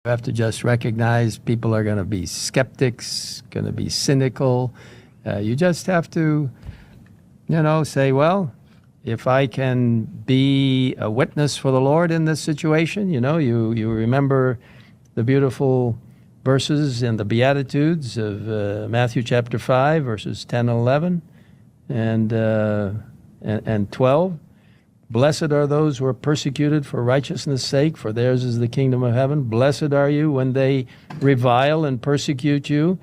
You have to just recognize people are going to be skeptics, going to be cynical. You just have to, say, well, if I can be a witness for the Lord in this situation, you remember the beautiful verses in the Beatitudes of Matthew chapter 5, verses 10 and 11 and 12. Blessed are those who are persecuted for righteousness' sake, for theirs is the kingdom of heaven. Blessed are you when they revile and persecute you,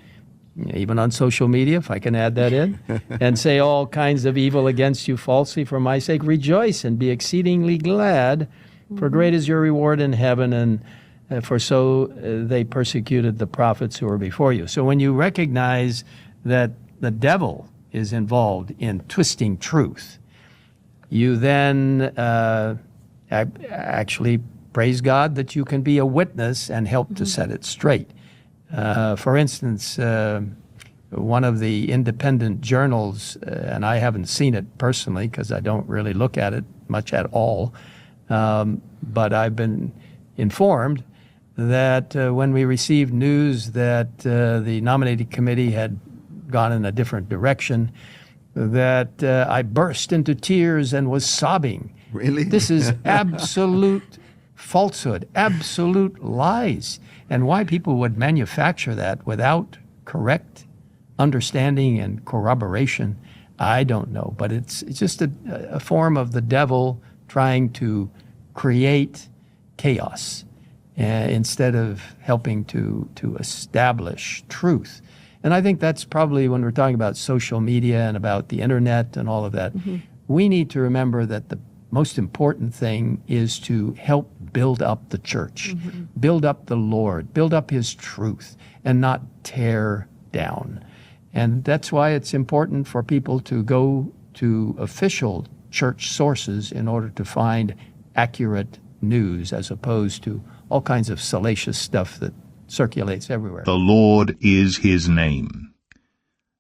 even on social media, if I can add that in, and say all kinds of evil against you falsely for my sake. Rejoice and be exceedingly glad, for great is your reward in heaven, and for so they persecuted the prophets who were before you. So when you recognize that the devil is involved in twisting truth, you then actually praise God that you can be a witness and help to set it straight. For instance, one of the independent journals, and I haven't seen it personally because I don't really look at it much at all, but I've been informed that when we received news that the nominating committee had gone in a different direction, that I burst into tears and was sobbing. Really? This is absolute falsehood, absolute lies. And why people would manufacture that without correct understanding and corroboration, I don't know. But it's just a form of the devil trying to create chaos instead of helping to establish truth. And I think that's probably when we're talking about social media and about the internet and all of that, we need to remember that the most important thing is to help build up the church, build up the Lord, build up his truth, and not tear down. And that's why it's important for people to go to official church sources in order to find accurate news, as opposed to all kinds of salacious stuff that circulates everywhere. The Lord is his name,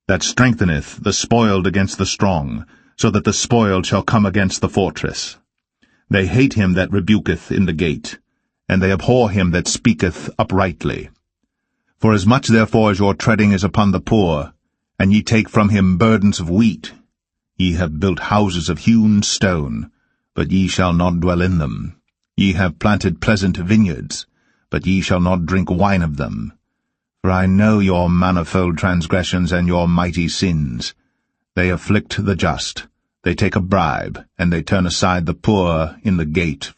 that strengtheneth the spoiled against the strong, so that the spoiled shall come against the fortress. They hate him that rebuketh in the gate, and they abhor him that speaketh uprightly. For as much therefore as your treading is upon the poor, and ye take from him burdens of wheat, ye have built houses of hewn stone, but ye shall not dwell in them. Ye have planted pleasant vineyards, but ye shall not drink wine of them. For I know your manifold transgressions and your mighty sins. They afflict the just, they take a bribe, and they turn aside the poor in the gate